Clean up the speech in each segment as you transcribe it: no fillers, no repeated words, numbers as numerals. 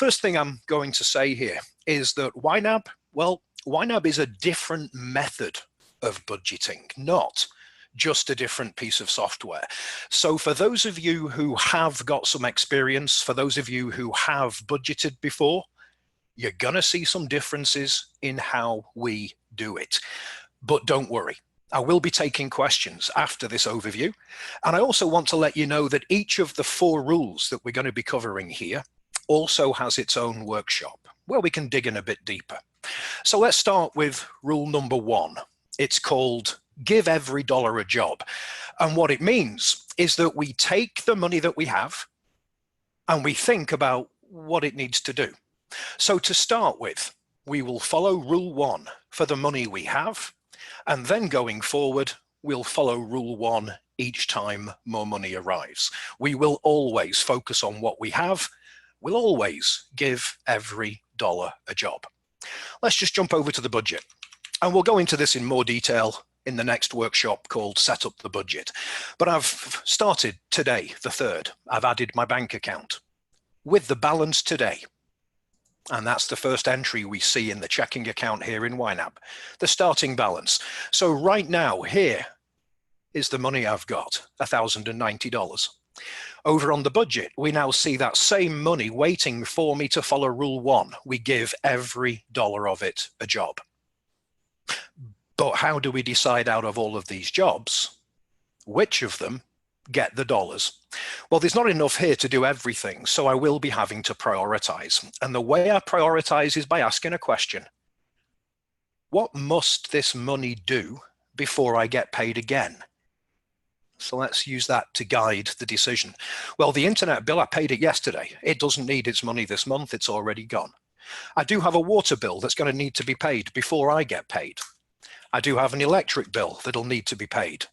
first thing I'm going to say here is that YNAB, well, YNAB is a different method of budgeting, not just a different piece of software. So for those of you who have got some experience, for those of you who have budgeted before, you're going to see some differences in how we do it. But don't worry, I will be taking questions after this overview. And I also want to let you know that each of the 4 rules that we're going to be covering here also has its own workshop where we can dig in a bit deeper. So let's start with rule number 1. It's called give every dollar a job. And what it means is that we take the money that we have and we think about what it needs to do. So to start with, we will follow rule 1 for the money we have, and then going forward, we'll follow rule 1 each time more money arrives. We will always focus on what we have. We'll always give every dollar a job. Let's just jump over to the budget. And we'll go into this in more detail in the next workshop called Set Up the Budget. But I've started today, the 3rd. I've added my bank account with the balance today. And that's the first entry we see in the checking account here in YNAB, the starting balance. So right now, here is the money I've got, $1,090. Over on the budget, we now see that same money waiting for me to follow rule 1. We give every dollar of it a job. But how do we decide out of all of these jobs, which of them get the dollars? Well, there's not enough here to do everything, so I will be having to prioritize. And the way I prioritize is by asking a question. What must this money do before I get paid again? So let's use that to guide the decision. Well, the internet bill, I paid it yesterday. It doesn't need its money this month. It's already gone. I do have a water bill that's going to need to be paid before I get paid. I do have an electric bill that'll need to be paid.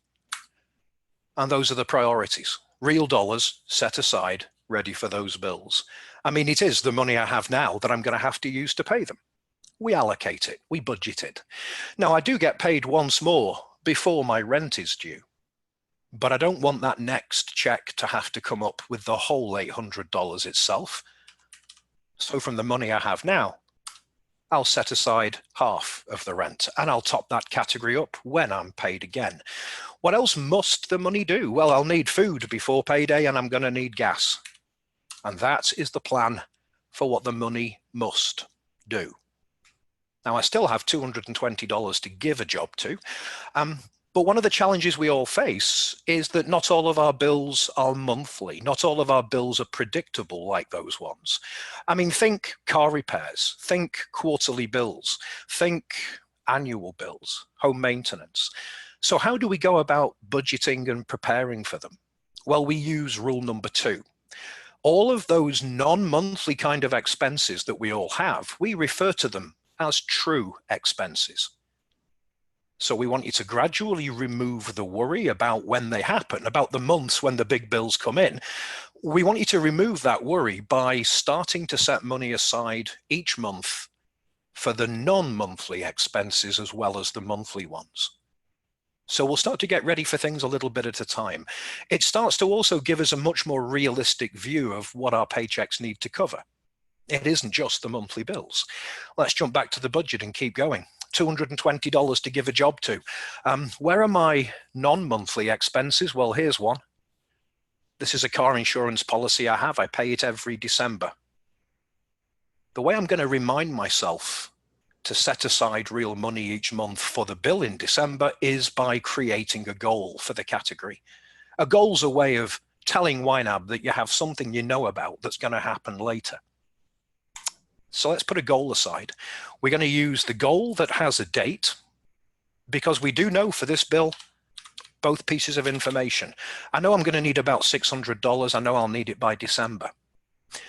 And those are the priorities. Real dollars set aside, ready for those bills. I mean, it is the money I have now that I'm going to have to use to pay them. We allocate it, we budget it. Now, I do get paid once more before my rent is due, but I don't want that next check to have to come up with the whole $800 itself. So from the money I have now, I'll set aside half of the rent and I'll top that category up when I'm paid again. What else must the money do? Well, I'll need food before payday and I'm going to need gas. And that is the plan for what the money must do. Now, I still have $220 to give a job to. But one of the challenges we all face is that not all of our bills are monthly. Not all of our bills are predictable like those ones. I mean, think car repairs, think quarterly bills, think annual bills, home maintenance. So how do we go about budgeting and preparing for them? Well, we use rule number 2. All of those non-monthly kind of expenses that we all have, we refer to them as true expenses. So we want you to gradually remove the worry about when they happen, about the months when the big bills come in. We want you to remove that worry by starting to set money aside each month for the non-monthly expenses as well as the monthly ones. So we'll start to get ready for things a little bit at a time. It starts to also give us a much more realistic view of what our paychecks need to cover. It isn't just the monthly bills. Let's jump back to the budget and keep going. $220 to give a job to. Where are my non-monthly expenses? Well, here's one. This is a car insurance policy I have. I pay it every December. The way I'm going to remind myself to set aside real money each month for the bill in December is by creating a goal for the category. A goal's a way of telling YNAB that you have something you know about that's going to happen later. So let's put a goal aside. We're going to use the goal that has a date because we do know for this bill, both pieces of information. I know I'm going to need about $600. I know I'll need it by December.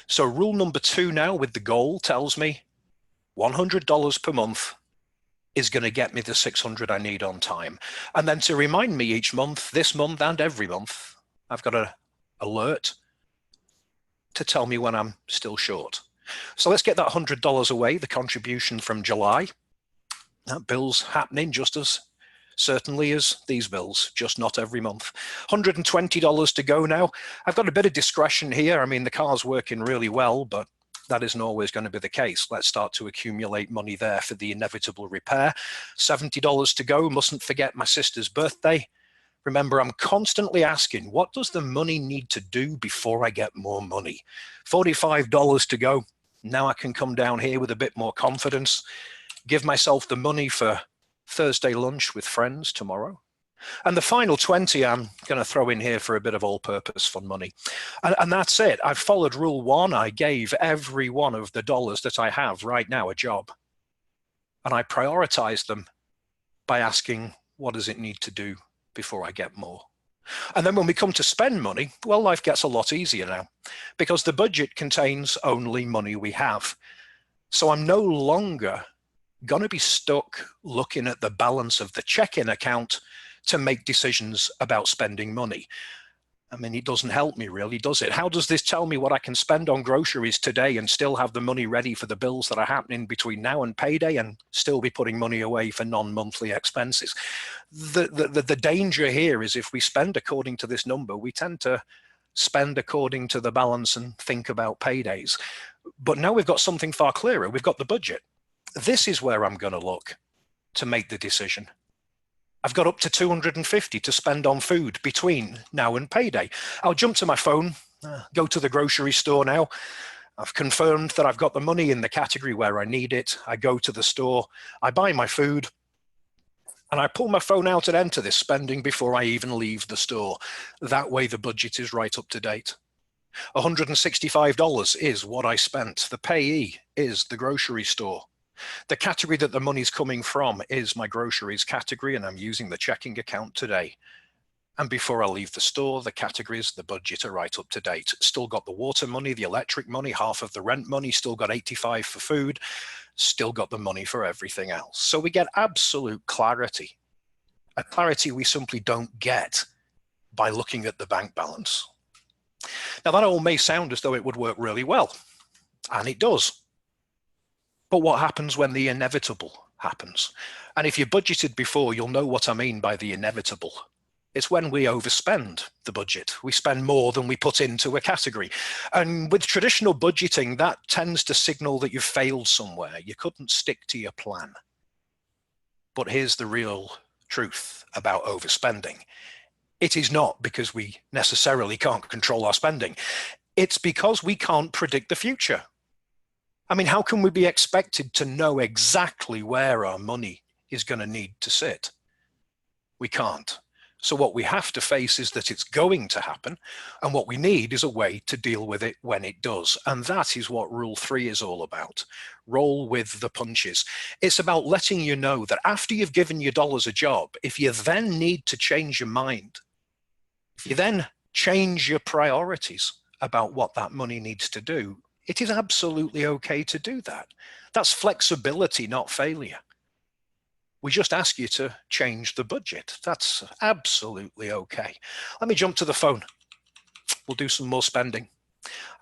So rule number 2 now with the goal tells me $100 per month is going to get me the $600 I need on time. And then to remind me each month, this month and every month, I've got an alert to tell me when I'm still short. So let's get that $100 away, the contribution from July. That bill's happening just as certainly as these bills, just not every month. $120 to go now. I've got a bit of discretion here. I mean, the car's working really well, but that isn't always going to be the case. Let's start to accumulate money there for the inevitable repair. $70 to go. Mustn't forget my sister's birthday. Remember, I'm constantly asking, what does the money need to do before I get more money? $45 to go. Now I can come down here with a bit more confidence, give myself the money for Thursday lunch with friends tomorrow. And the final 20 I'm going to throw in here for a bit of all-purpose fun money. And that's it. I've followed rule one. I gave every one of the dollars that I have right now a job. And I prioritize them by asking, what does it need to do before I get more? And then when we come to spend money, well, life gets a lot easier now because the budget contains only money we have. So I'm no longer going to be stuck looking at the balance of the checking account to make decisions about spending money. I mean, it doesn't help me really, does it? How does this tell me what I can spend on groceries today and still have the money ready for the bills that are happening between now and payday and still be putting money away for non-monthly expenses? The danger here is if we spend according to this number, we tend to spend according to the balance and think about paydays. But now we've got something far clearer. We've got the budget. This is where I'm going to look to make the decision. I've got up to $250 to spend on food between now and payday. I'll jump to my phone, go to the grocery store now. I've confirmed that I've got the money in the category where I need it. I go to the store, I buy my food, and I pull my phone out and enter this spending before I even leave the store. That way the budget is right up to date. $165 is what I spent. The payee is the grocery store. The category that the money's coming from is my groceries category, and I'm using the checking account today. And before I leave the store, the categories, the budget are right up to date. Still got the water money, the electric money, half of the rent money, still got $85 for food, still got the money for everything else. So we get absolute clarity, a clarity we simply don't get by looking at the bank balance. Now that all may sound as though it would work really well, and it does. But what happens when the inevitable happens? And if you budgeted before, you'll know what I mean by the inevitable. It's when we overspend the budget. We spend more than we put into a category. And with traditional budgeting, that tends to signal that you've failed somewhere. You couldn't stick to your plan. But here's the real truth about overspending. It is not because we necessarily can't control our spending. It's because we can't predict the future. I mean, how can we be expected to know exactly where our money is going to need to sit? We can't. So what we have to face is that it's going to happen, and what we need is a way to deal with it when it does. And that is what Rule 3 is all about. Roll with the punches. It's about letting you know that after you've given your dollars a job, if you then need to change your mind, if you then change your priorities about what that money needs to do, it is absolutely okay to do that. That's flexibility, not failure. We just ask you to change the budget. That's absolutely okay. Let me jump to the phone. We'll do some more spending.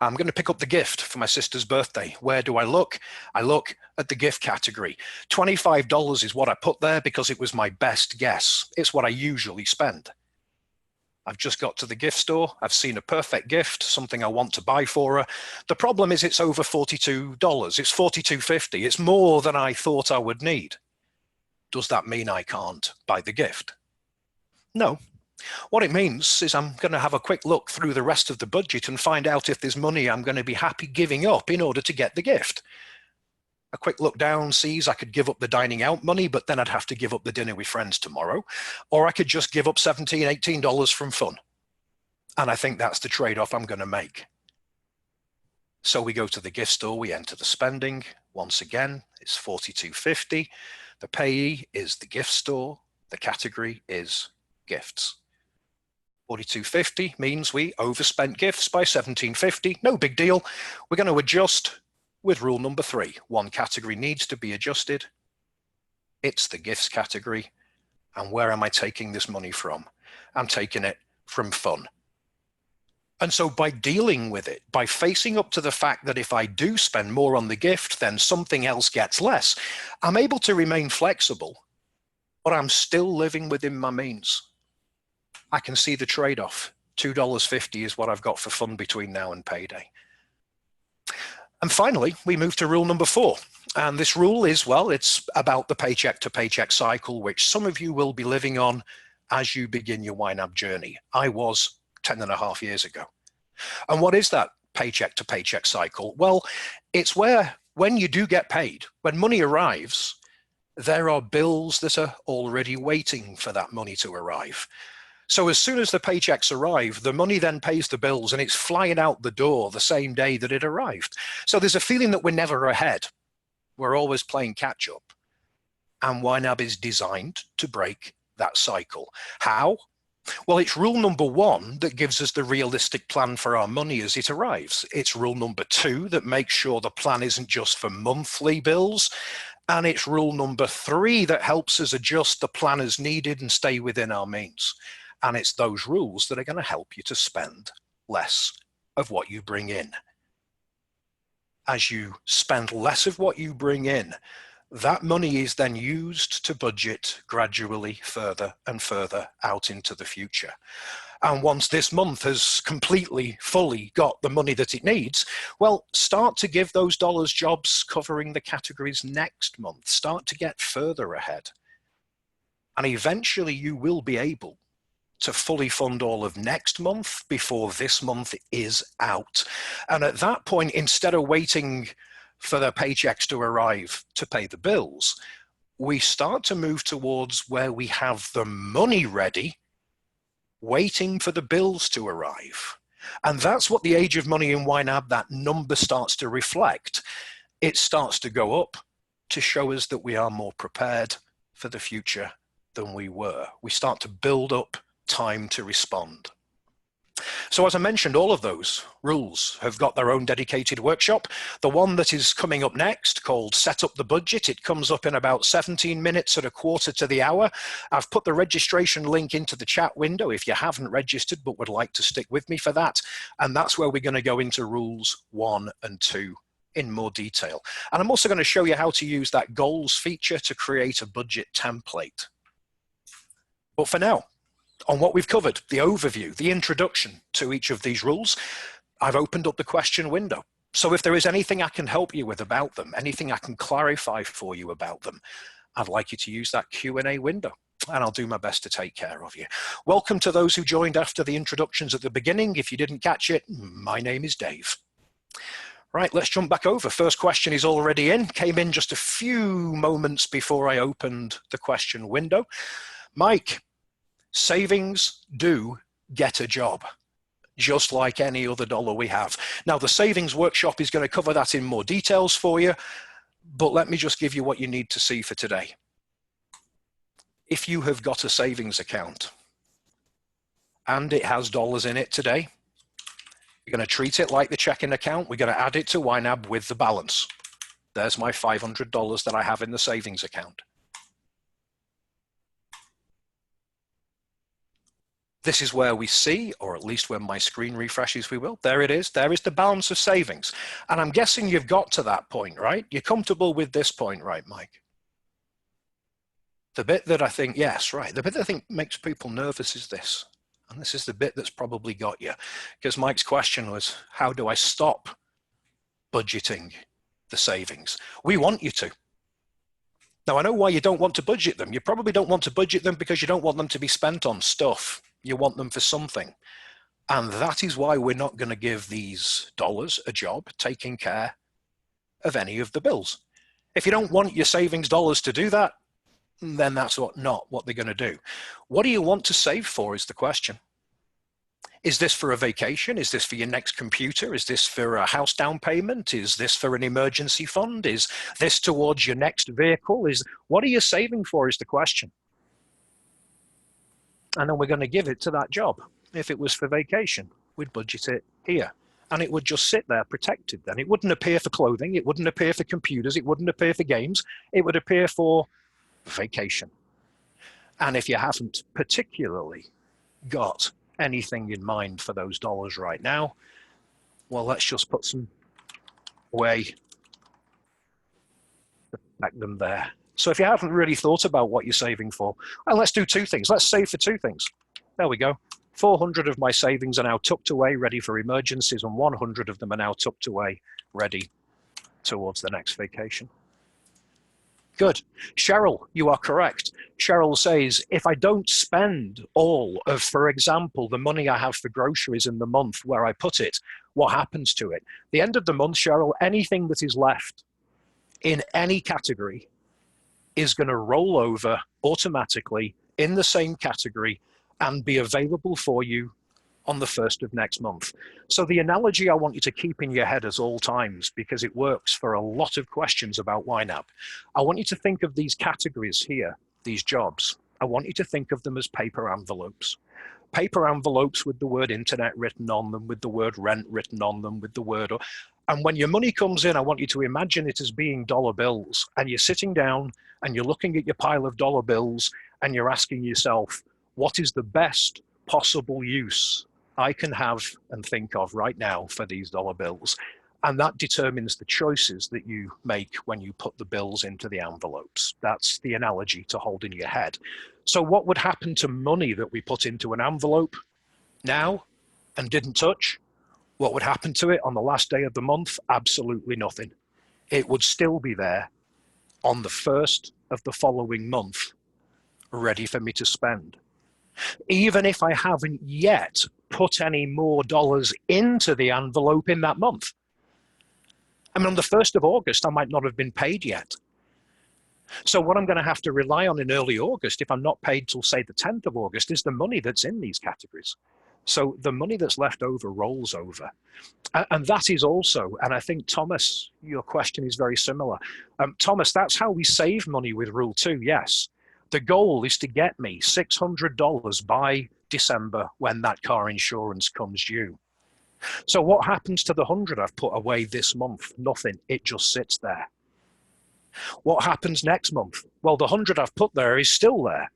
I'm going to pick up the gift for my sister's birthday. Where do I look? I look at the gift category. $25 is what I put there because it was my best guess. It's what I usually spend. I've just got to the gift store. I've seen a perfect gift, something I want to buy for her. The problem is it's over $42. It's $42.50. It's more than I thought I would need. Does that mean I can't buy the gift? No. What it means is I'm going to have a quick look through the rest of the budget and find out if there's money I'm going to be happy giving up in order to get the gift. A quick look down sees I could give up the dining out money, but then I'd have to give up the dinner with friends tomorrow. Or I could just give up $17, $18 from fun. And I think that's the trade-off I'm going to make. So we go to the gift store, we enter the spending. Once again, it's $42.50. The payee is the gift store. The category is gifts. $42.50 means we overspent gifts by $17.50. No big deal. We're going to adjust with rule number 3. One category needs to be adjusted. It's the gifts category. And where am I taking this money from? I'm taking it from fun. And so by dealing with it, by facing up to the fact that if I do spend more on the gift, then something else gets less, I'm able to remain flexible, but I'm still living within my means. I can see the trade-off. $2.50 is what I've got for fun between now and payday. And finally, we move to rule number 4. And this rule is, well, it's about the paycheck to paycheck cycle, which some of you will be living on as you begin your YNAB journey. I was 10.5 years ago. And what is that paycheck to paycheck cycle? Well, it's where when you do get paid, when money arrives, there are bills that are already waiting for that money to arrive. So as soon as the paychecks arrive, the money then pays the bills and it's flying out the door the same day that it arrived. So there's a feeling that we're never ahead. We're always playing catch up. And YNAB is designed to break that cycle. How? Well, it's rule number 1 that gives us the realistic plan for our money as it arrives. It's rule number 2 that makes sure the plan isn't just for monthly bills. And it's rule number 3 that helps us adjust the plan as needed and stay within our means. And it's those rules that are going to help you to spend less of what you bring in. As you spend less of what you bring in, that money is then used to budget gradually further and further out into the future. And once this month has completely, fully got the money that it needs, well, start to give those dollars jobs covering the categories next month. Start to get further ahead. And eventually you will be able to fully fund all of next month before this month is out. And at that point, instead of waiting for the paychecks to arrive to pay the bills, we start to move towards where we have the money ready, waiting for the bills to arrive. And that's what the age of money in YNAB, that number starts to reflect. It starts to go up to show us that we are more prepared for the future than we were. We start to build up time to respond. So as I mentioned, all of those rules have got their own dedicated workshop. The one that is coming up next, called Set Up the Budget, it comes up in about 17 minutes at 1/4 to the hour. I've put the registration link into the chat window if you haven't registered but would like to stick with me for that. And that's where we're going to go into rules 1 and 2 in more detail. And I'm also going to show you how to use that goals feature to create a budget template. But for now, on what we've covered, the overview, the introduction to each of these rules, I've opened up the question window. So if there is anything I can help you with about them, anything I can clarify for you about them, I'd like you to use that Q&A window, and I'll do my best to take care of you. Welcome to those who joined after the introductions at the beginning. If you didn't catch it, my name is Dave. Right, let's jump back over. First question is already in, came in just a few moments before I opened the question window. Mike, savings do get a job, just like any other dollar we have. Now, the savings workshop is going to cover that in more details for you, but let me just give you what you need to see for today. If you have got a savings account and it has dollars in it today, you're going to treat it like the checking account. We're going to add it to YNAB with the balance. There's my $500 that I have in the savings account. This is where we see, or at least when my screen refreshes, we will. There it is. There is the balance of savings. And I'm guessing you've got to that point, right? You're comfortable with this point, right, Mike? The bit that I think, yes, right. The bit that I think makes people nervous is this. And this is the bit that's probably got you. Because Mike's question was, how do I stop budgeting the savings? We want you to. Now, I know why you don't want to budget them. You probably don't want to budget them because you don't want them to be spent on stuff. You want them for something. And that is why we're not going to give these dollars a job taking care of any of the bills. If you don't want your savings dollars to do that, then that's not what they're going to do. What do you want to save for is the question. Is this for a vacation? Is this for your next computer? Is this for a house down payment? Is this for an emergency fund? Is this towards your next vehicle? What are you saving for is the question. And then we're going to give it to that job. If it was for vacation, we'd budget it here. And it would just sit there protected then. It wouldn't appear for clothing. It wouldn't appear for computers. It wouldn't appear for games. It would appear for vacation. And if you haven't particularly got anything in mind for those dollars right now, well, let's just put some away, back them there. So if you haven't really thought about what you're saving for, well, let's do two things. Let's save for two things. There we go. 400 of my savings are now tucked away, ready for emergencies, and 100 of them are now tucked away, ready towards the next vacation. Good. Cheryl, you are correct. Cheryl says, if I don't spend all of, for example, the money I have for groceries in the month where I put it, what happens to it? The end of the month, Cheryl, anything that is left in any category is going to roll over automatically in the same category and be available for you on the 1st of next month. So the analogy I want you to keep in your head at all times, because it works for a lot of questions about YNAB, I want you to think of these categories here, these jobs. I want you to think of them as paper envelopes. Paper envelopes with the word internet written on them, with the word rent written on them, with the word, and when your money comes in, I want you to imagine it as being dollar bills, and you're sitting down and you're looking at your pile of dollar bills and you're asking yourself, what is the best possible use I can have and think of right now for these dollar bills? And that determines the choices that you make when you put the bills into the envelopes. That's the analogy to hold in your head. So what would happen to money that we put into an envelope now and didn't touch? What would happen to it on the last day of the month? Absolutely nothing. It would still be there on the 1st of the following month, ready for me to spend. Even if I haven't yet put any more dollars into the envelope in that month. I mean, on the 1st of August, I might not have been paid yet. So what I'm going to have to rely on in early August, if I'm not paid till, say, the 10th of August, is the money that's in these categories. So the money that's left over rolls over. And that is also, and I think, Thomas, your question is very similar. Thomas, that's how we save money with Rule 2, yes. The goal is to get me $600 by December when that car insurance comes due. So what happens to the 100 I've put away this month? Nothing, it just sits there. What happens next month? Well, the 100 I've put there is still there.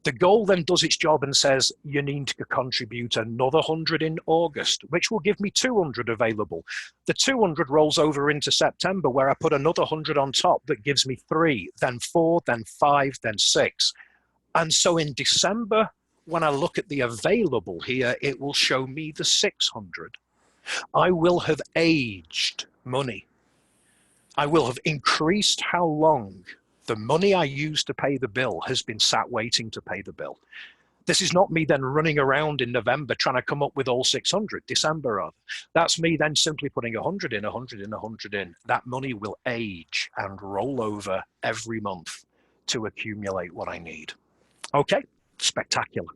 The goal then does its job and says, you need to contribute another 100 in August, which will give me 200 available. The 200 rolls over into September, where I put another 100 on top that gives me 3, then 4, then 5, then 6. And so in December, when I look at the available here, it will show me the 600. I will have aged money. I will have increased how long the money I used to pay the bill has been sat waiting to pay the bill. This is not me then running around in November trying to come up with all 600, December rather. That's me then simply putting 100 in, 100 in, 100 in. That money will age and roll over every month to accumulate what I need. Okay, spectacular.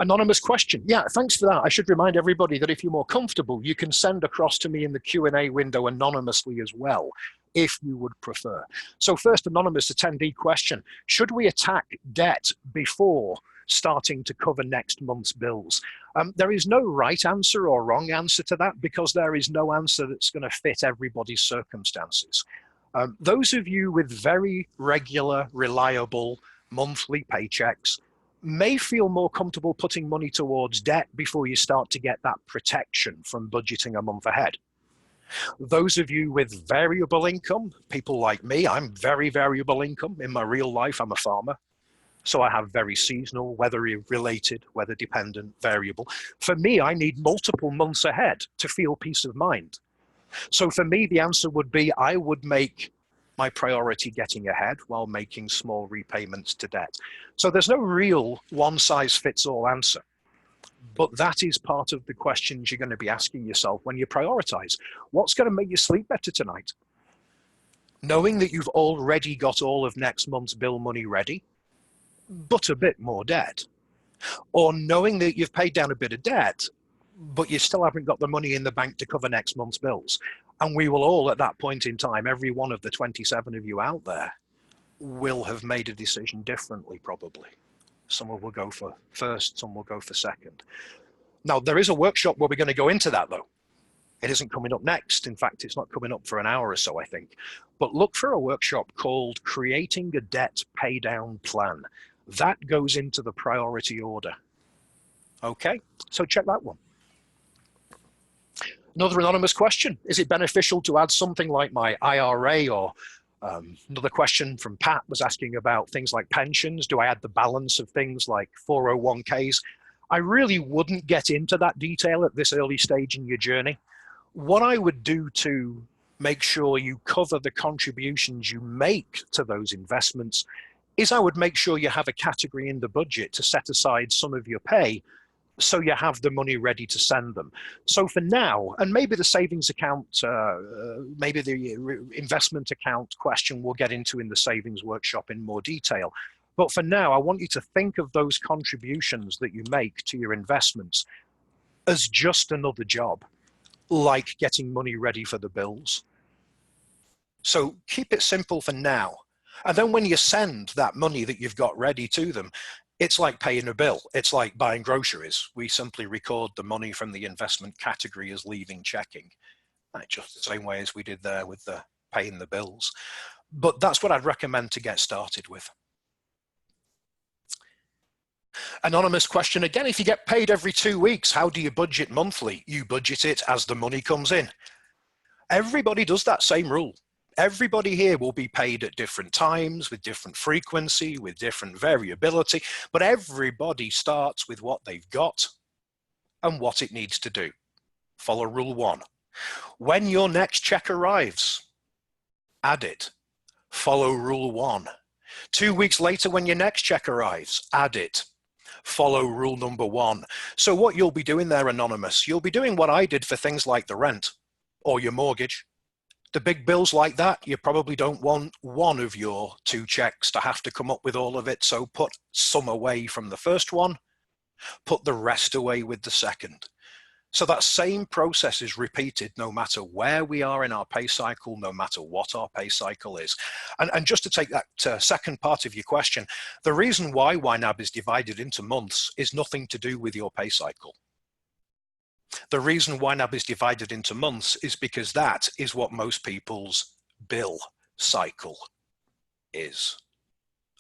Anonymous question. Yeah, thanks for that. I should remind everybody that if you're more comfortable, you can send across to me in the Q&A window anonymously as well, if you would prefer. So first, anonymous attendee question. Should we attack debt before starting to cover next month's bills? There is no right answer or wrong answer to that, because there is no answer that's going to fit everybody's circumstances. Those of you with very regular, reliable monthly paychecks may feel more comfortable putting money towards debt before you start to get that protection from budgeting a month ahead. Those of you with variable income, people like me, I'm very variable income. In my real life, I'm a farmer. So I have very seasonal, weather-related, weather-dependent, variable. For me, I need multiple months ahead to feel peace of mind. So for me, the answer would be I would make my priority getting ahead while making small repayments to debt. So there's no real one-size-fits-all answer. But that is part of the questions you're going to be asking yourself when you prioritize. What's going to make you sleep better tonight? Knowing that you've already got all of next month's bill money ready, but a bit more debt. Or knowing that you've paid down a bit of debt, but you still haven't got the money in the bank to cover next month's bills. And we will all, at that point in time, every one of the 27 of you out there, will have made a decision differently, probably. Some will go for first, some will go for second. Now, there is a workshop where we're going to go into that, though. It isn't coming up next. In fact, it's not coming up for an hour or so, I think. But look for a workshop called Creating a Debt Paydown Plan. That goes into the priority order. Okay, so check that one. Another anonymous question. Is it beneficial to add something like my IRA, or another question from Pat was asking about things like pensions. Do I add the balance of things like 401ks? I really wouldn't get into that detail at this early stage in your journey. What I would do to make sure you cover the contributions you make to those investments is I would make sure you have a category in the budget to set aside some of your pay so you have the money ready to send them. So for now, and maybe the savings account, maybe the investment account question we'll get into in the savings workshop in more detail. But for now, I want you to think of those contributions that you make to your investments as just another job, like getting money ready for the bills. So keep it simple for now. And then when you send that money that you've got ready to them, it's like paying a bill. It's like buying groceries. We simply record the money from the investment category as leaving checking. Just the same way as we did there with the paying the bills. But that's what I'd recommend to get started with. Anonymous question again, if you get paid every 2 weeks, how do you budget monthly? You budget it as the money comes in. Everybody does that same rule. Everybody here will be paid at different times, with different frequency, with different variability, but everybody starts with what they've got and what it needs to do. Follow rule 1. When your next check arrives, add it. Follow rule 1. 2 weeks later, when your next check arrives, add it. Follow rule number 1. So what you'll be doing there, Anonymous, you'll be doing what I did for things like the rent or your mortgage. The big bills like that, you probably don't want one of your 2 checks to have to come up with all of it. So put some away from the first one, put the rest away with the second. So that same process is repeated no matter where we are in our pay cycle, no matter what our pay cycle is. And just to take that second part of your question, the reason why YNAB is divided into months is nothing to do with your pay cycle. The reason YNAB is divided into months is because that is what most people's bill cycle is.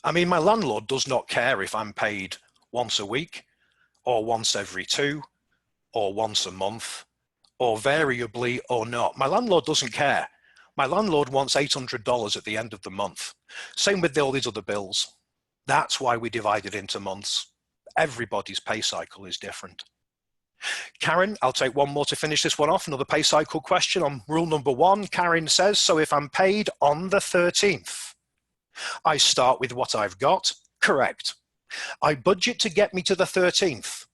I mean, my landlord does not care if I'm paid once a week or once every 2 or once a month or variably or not. My landlord doesn't care. My landlord wants $800 at the end of the month. Same with all these other bills. That's why we divide it into months. Everybody's pay cycle is different. Karen, I'll take one more to finish this one off. Another pay cycle question on rule number 1. Karen says, so if I'm paid on the 13th, I start with what I've got? Correct. I budget to get me to the 13th?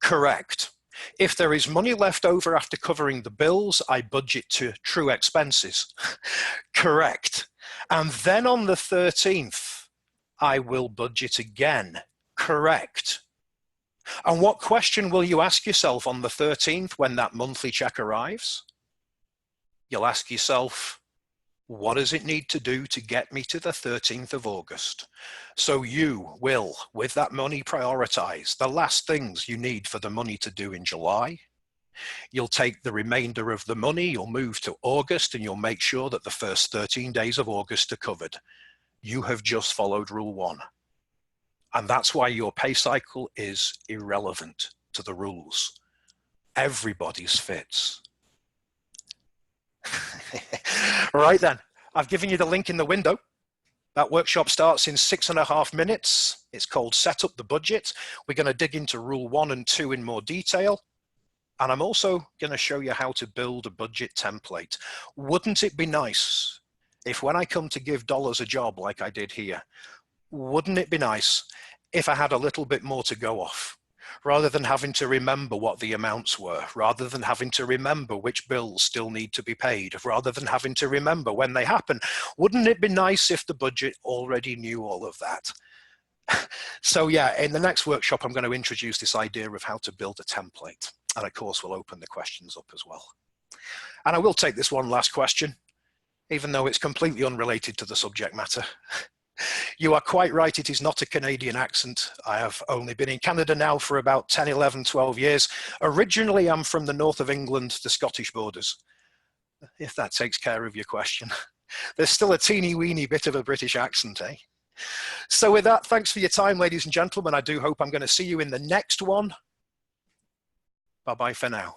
Correct. If there is money left over after covering the bills, I budget to true expenses? Correct. And then on the 13th, I will budget again? Correct. And what question will you ask yourself on the 13th when that monthly check arrives? You'll ask yourself, what does it need to do to get me to the 13th of August? So you will, with that money, prioritize the last things you need for the money to do in July. You'll take the remainder of the money, you'll move to August, and you'll make sure that the first 13 days of August are covered. You have just followed rule 1. And that's why your pay cycle is irrelevant to the rules. Everybody's fits. Right then, I've given you the link in the window. That workshop starts in 6.5 minutes. It's called Set Up the Budget. We're going to dig into rule 1 and 2 in more detail. And I'm also going to show you how to build a budget template. Wouldn't it be nice if when I come to give dollars a job like I did here, wouldn't it be nice if I had a little bit more to go off, rather than having to remember what the amounts were, rather than having to remember which bills still need to be paid, rather than having to remember when they happen? Wouldn't it be nice if the budget already knew all of that? So yeah, in the next workshop, I'm going to introduce this idea of how to build a template. And of course, we'll open the questions up as well. And I will take this one last question, even though it's completely unrelated to the subject matter. You are quite right, it is not a Canadian accent. I have only been in Canada now for about 10, 11, 12 years. Originally, I'm from the north of England, the Scottish borders, if that takes care of your question. There's still a teeny weeny bit of a British accent, eh? So with that, thanks for your time, ladies and gentlemen. I do hope I'm going to see you in the next one. Bye-bye for now.